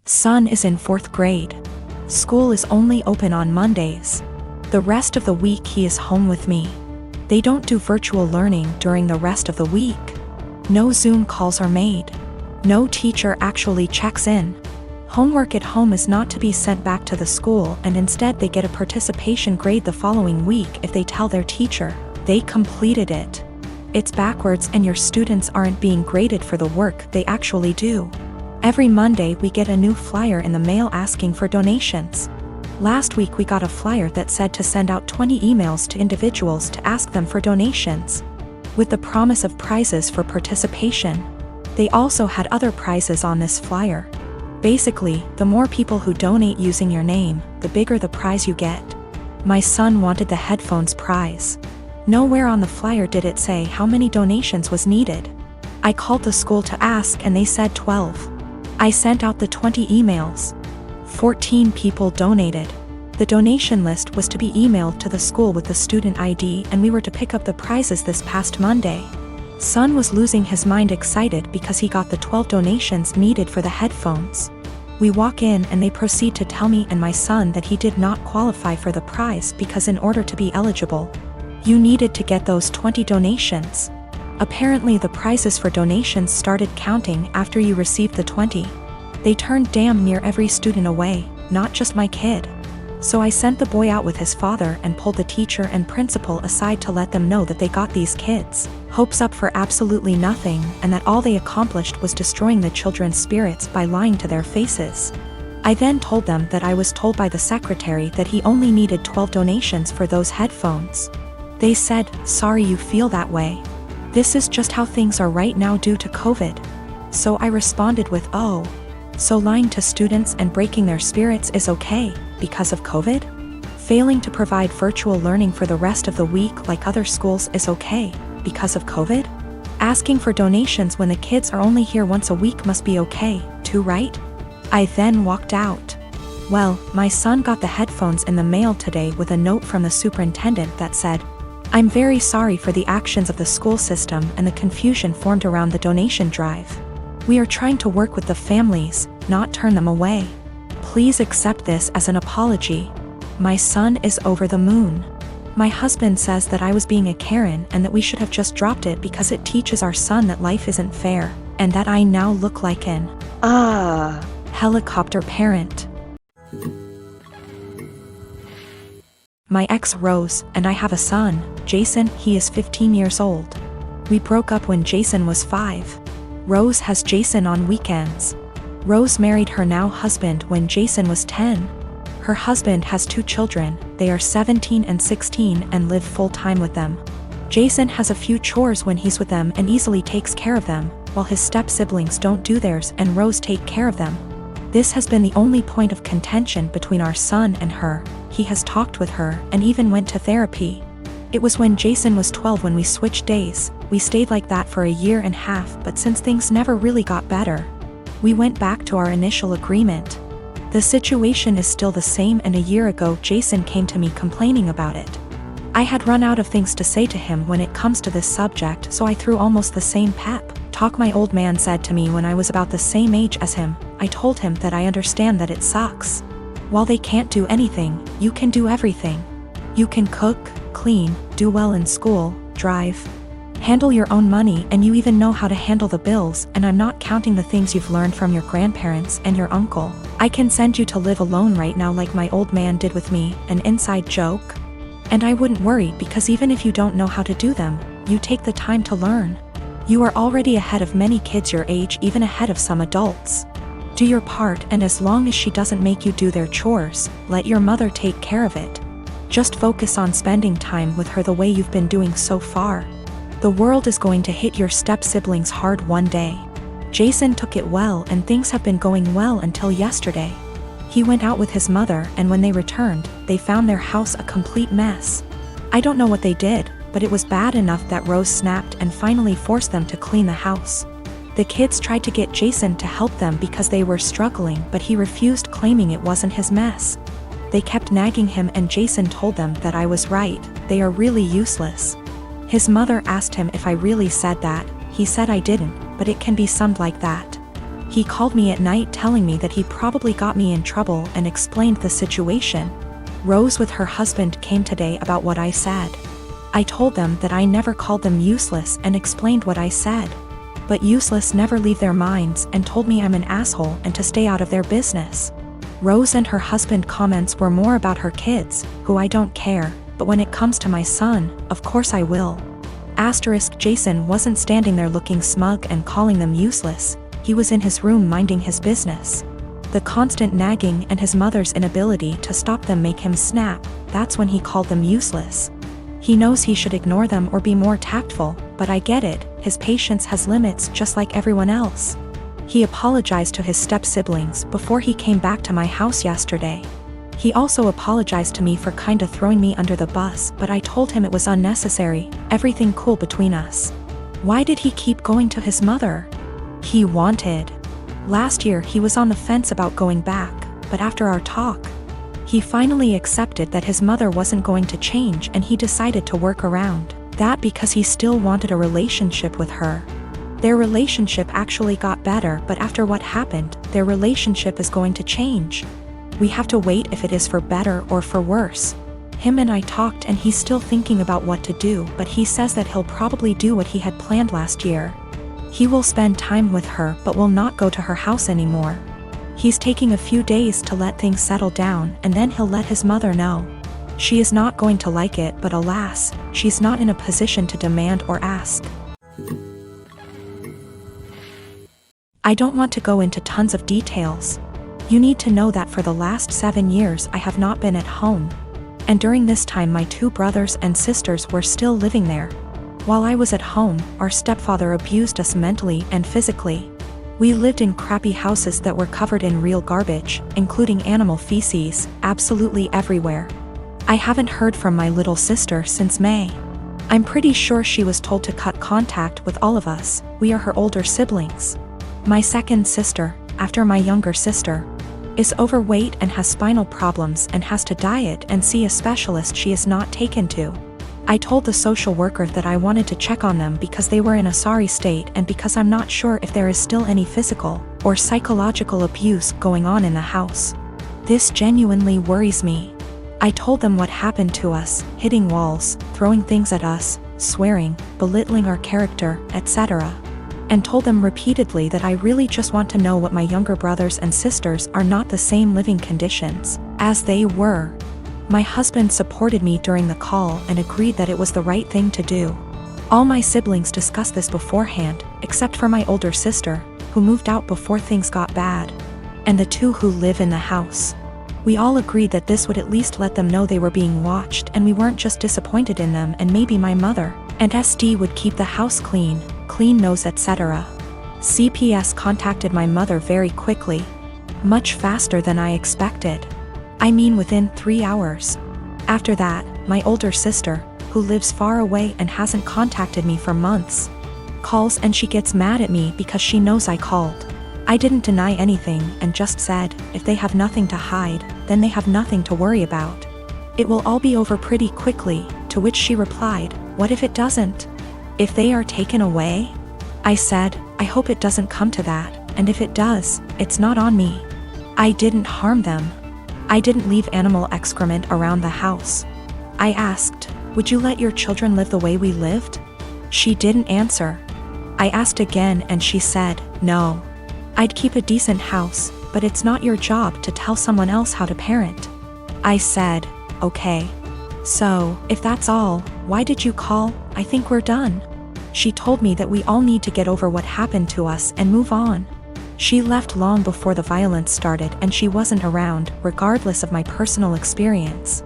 Son is in 4th grade. School is only open on Mondays. The rest of the week he is home with me. They don't do virtual learning during the rest of the week. No Zoom calls are made. No teacher actually checks in. Homework at home is not to be sent back to the school, and instead they get a participation grade the following week if they tell their teacher they completed it. It's backwards, and your students aren't being graded for the work they actually do. Every Monday we get a new flyer in the mail asking for donations. Last week we got a flyer that said to send out 20 emails to individuals to ask them for donations, with the promise of prizes for participation. They also had other prizes on this flyer. Basically, the more people who donate using your name, the bigger the prize you get. My son wanted the headphones prize. Nowhere on the flyer did it say how many donations was needed. I called the school to ask and they said 12. I sent out the 20 emails. 14 people donated. The donation list was to be emailed to the school with the student ID, and we were to pick up the prizes this past Monday. Son was losing his mind excited because he got the 12 donations needed for the headphones. We walk in and they proceed to tell me and my son that he did not qualify for the prize because in order to be eligible, you needed to get those 20 donations. Apparently the prizes for donations started counting after you received the 20. They turned damn near every student away, not just my kid. So I sent the boy out with his father and pulled the teacher and principal aside to let them know that they got these kids' hopes up for absolutely nothing, and that all they accomplished was destroying the children's spirits by lying to their faces. I then told them that I was told by the secretary that he only needed 12 donations for those headphones. They said, "Sorry you feel that way. This is just how things are right now due to COVID." So I responded with, "Oh, so lying to students and breaking their spirits is okay because of COVID? Failing to provide virtual learning for the rest of the week like other schools is okay because of COVID? Asking for donations when the kids are only here once a week must be okay, too, right?" I then walked out. Well, my son got the headphones in the mail today with a note from the superintendent that said, "I'm very sorry for the actions of the school system and the confusion formed around the donation drive. We are trying to work with the families, not turn them away. Please accept this as an apology." My son is over the moon. My husband says that I was being a Karen and that we should have just dropped it because it teaches our son that life isn't fair, and that I now look like an helicopter parent. My ex Rose and I have a son, Jason. He is 15 years old. We broke up when Jason was 5. Rose has Jason on weekends. Rose married her now husband when Jason was 10. Her husband has 2 children, they are 17 and 16 and live full-time with them. Jason has a few chores when he's with them and easily takes care of them, while his step-siblings don't do theirs and Rose take care of them. This has been the only point of contention between our son and her. He has talked with her and even went to therapy. It was when Jason was 12 when we switched days. We stayed like that for a year and a half, but since things never really got better, we went back to our initial agreement. The situation is still the same, and a year ago Jason came to me complaining about it. I had run out of things to say to him when it comes to this subject, so I threw almost the same pep talk my old man said to me when I was about the same age as him. I told him that I understand that it sucks. While they can't do anything, you can do everything. You can cook, clean, do well in school, drive, handle your own money, and you even know how to handle the bills, and I'm not counting the things you've learned from your grandparents and your uncle. I can send you to live alone right now like my old man did with me, an inside joke. And I wouldn't worry because even if you don't know how to do them, you take the time to learn. You are already ahead of many kids your age, even ahead of some adults. Do your part, and as long as she doesn't make you do their chores, let your mother take care of it. Just focus on spending time with her the way you've been doing so far. The world is going to hit your step-siblings hard one day. Jason took it well, and things have been going well until yesterday. He went out with his mother, and when they returned, they found their house a complete mess. I don't know what they did, but it was bad enough that Rose snapped and finally forced them to clean the house. The kids tried to get Jason to help them because they were struggling, but he refused, claiming it wasn't his mess. They kept nagging him, and Jason told them that I was right. They are really useless. His mother asked him if I really said that. He said I didn't, but it can be summed like that. He called me at night telling me that he probably got me in trouble and explained the situation. Rose with her husband came today about what I said. I told them that I never called them useless and explained what I said. But useless never leave their minds and told me I'm an asshole and to stay out of their business. Rose and her husband comments were more about her kids, who I don't care, but when it comes to my son, of course I will. Jason wasn't standing there looking smug and calling them useless, he was in his room minding his business. The constant nagging and his mother's inability to stop them make him snap, that's when he called them useless. He knows he should ignore them or be more tactful, but I get it, his patience has limits just like everyone else. He apologized to his step-siblings before he came back to my house yesterday. He also apologized to me for kinda throwing me under the bus, but I told him it was unnecessary, everything cool between us. Why did he keep going to his mother? He wanted. Last year he was on the fence about going back, but after our talk, he finally accepted that his mother wasn't going to change and he decided to work around that because he still wanted a relationship with her. Their relationship actually got better, but after what happened, their relationship is going to change. We have to wait if it is for better or for worse. Him and I talked and he's still thinking about what to do, but he says that he'll probably do what he had planned last year. He will spend time with her but will not go to her house anymore. He's taking a few days to let things settle down and then he'll let his mother know. She is not going to like it, but alas, she's not in a position to demand or ask. I don't want to go into tons of details. You need to know that for the last 7 years I have not been at home. And during this time my 2 brothers and sisters were still living there. While I was at home, our stepfather abused us mentally and physically. We lived in crappy houses that were covered in real garbage, including animal feces, absolutely everywhere. I haven't heard from my little sister since May. I'm pretty sure she was told to cut contact with all of us, we are her older siblings. My second sister, after my younger sister, is overweight and has spinal problems and has to diet and see a specialist she is not taken to. I told the social worker that I wanted to check on them because they were in a sorry state and because I'm not sure if there is still any physical or psychological abuse going on in the house. This genuinely worries me. I told them what happened to us, hitting walls, throwing things at us, swearing, belittling our character, etc. And told them repeatedly that I really just want to know what my younger brothers and sisters are not the same living conditions as they were. My husband supported me during the call and agreed that it was the right thing to do. All my siblings discussed this beforehand, except for my older sister, who moved out before things got bad, and the 2 who live in the house. We all agreed that this would at least let them know they were being watched and we weren't just disappointed in them, and maybe my mother and SD would keep the house clean nose, etc. CPS contacted my mother very quickly. Much faster than I expected. I mean within 3 hours. After that, my older sister, who lives far away and hasn't contacted me for months, calls and she gets mad at me because she knows I called. I didn't deny anything and just said, if they have nothing to hide, then they have nothing to worry about. It will all be over pretty quickly, to which she replied, what if it doesn't? If they are taken away? I said, I hope it doesn't come to that, and if it does, it's not on me. I didn't harm them. I didn't leave animal excrement around the house. I asked, would you let your children live the way we lived? She didn't answer. I asked again and she said, no. I'd keep a decent house, but it's not your job to tell someone else how to parent. I said, okay. So, if that's all, why did you call? I think we're done. She told me that we all need to get over what happened to us and move on. She left long before the violence started and she wasn't around, regardless of my personal experience.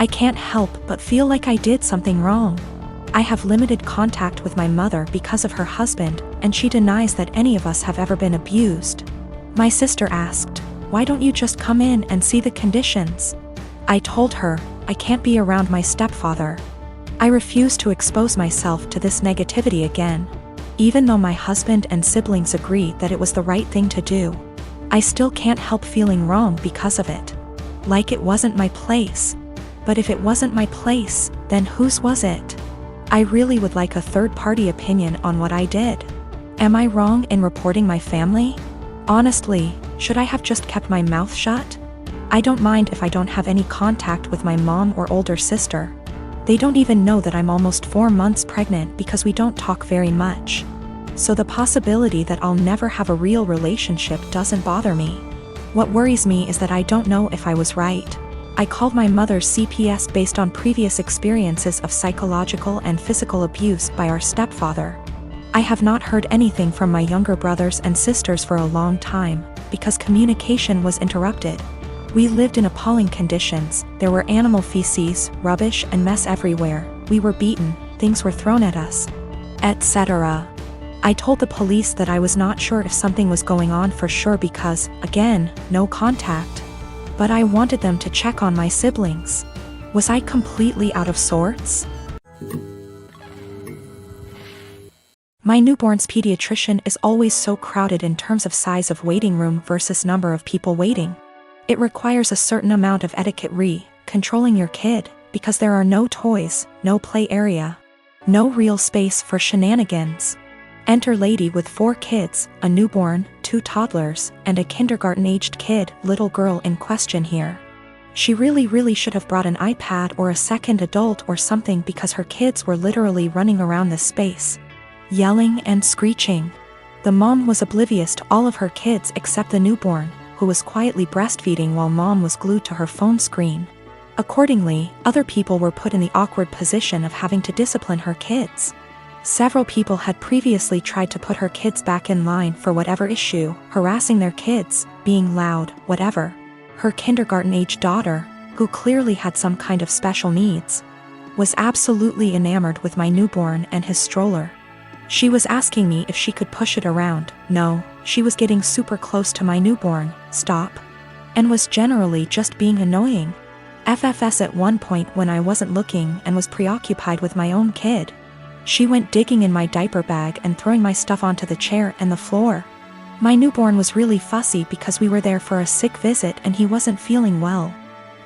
I can't help but feel like I did something wrong. I have limited contact with my mother because of her husband, and she denies that any of us have ever been abused. My sister asked, why don't you just come in and see the conditions? I told her, I can't be around my stepfather. I refuse to expose myself to this negativity again. Even though my husband and siblings agreed that it was the right thing to do, I still can't help feeling wrong because of it. Like it wasn't my place. But if it wasn't my place, then whose was it? I really would like a third-party opinion on what I did. Am I wrong in reporting my family? Honestly, should I have just kept my mouth shut? I don't mind if I don't have any contact with my mom or older sister. They don't even know that I'm almost 4 months pregnant because we don't talk very much. So the possibility that I'll never have a real relationship doesn't bother me. What worries me is that I don't know if I was right. I called my mother's CPS based on previous experiences of psychological and physical abuse by our stepfather. I have not heard anything from my younger brothers and sisters for a long time, because communication was interrupted. We lived in appalling conditions. There were animal feces, rubbish and mess everywhere. We were beaten, things were thrown at us, etc. I told the police that I was not sure if something was going on for sure because, again, no contact. But I wanted them to check on my siblings. Was I completely out of sorts? My newborn's pediatrician is always so crowded in terms of size of waiting room versus number of people waiting. It requires a certain amount of etiquette controlling your kid, because there are no toys, no play area, no real space for shenanigans. Enter lady with 4 kids, a newborn, 2 toddlers, and a kindergarten-aged kid, little girl in question here. She really should have brought an iPad or a second adult or something because her kids were literally running around this space, yelling and screeching. The mom was oblivious to all of her kids except the newborn, who was quietly breastfeeding while mom was glued to her phone screen. Accordingly, other people were put in the awkward position of having to discipline her kids. Several people had previously tried to put her kids back in line for whatever issue, harassing their kids, being loud, whatever. Her kindergarten-age daughter, who clearly had some kind of special needs, was absolutely enamored with my newborn and his stroller. She was asking me if she could push it around. No, she was getting super close to my newborn, stop, and was generally just being annoying. FFS at one point when I wasn't looking and was preoccupied with my own kid. She went digging in my diaper bag and throwing my stuff onto the chair and the floor. My newborn was really fussy because we were there for a sick visit and he wasn't feeling well.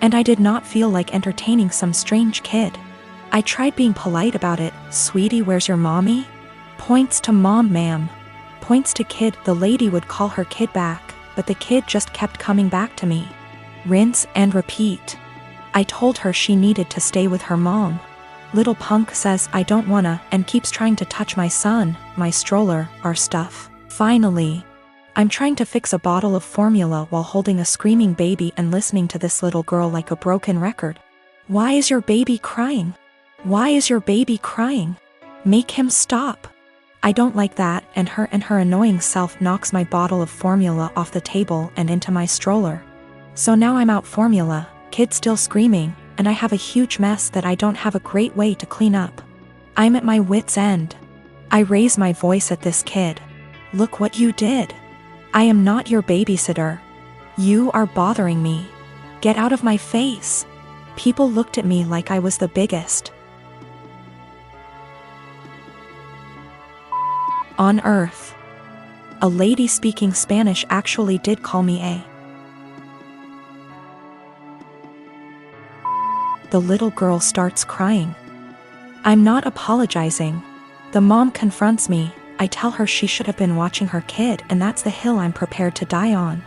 And I did not feel like entertaining some strange kid. I tried being polite about it. Sweetie, where's your mommy? Points to mom, ma'am. Points to kid. The lady would call her kid back, but the kid just kept coming back to me. Rinse and repeat. I told her she needed to stay with her mom. Little punk says I don't wanna and keeps trying to touch my son, my stroller, our stuff. Finally, I'm trying to fix a bottle of formula while holding a screaming baby and listening to this little girl like a broken record. Why is your baby crying? Why is your baby crying? Make him stop. I don't like that, and her annoying self knocks my bottle of formula off the table and into my stroller. So now I'm out formula, kid still screaming, and I have a huge mess that I don't have a great way to clean up. I'm at my wit's end. I raise my voice at this kid. Look what you did. I am not your babysitter. You are bothering me. Get out of my face. People looked at me like I was the biggest on earth. A lady speaking Spanish actually did call me a. The little girl starts crying. I'm not apologizing. The mom confronts me. I tell her she should have been watching her kid and that's the hill I'm prepared to die on.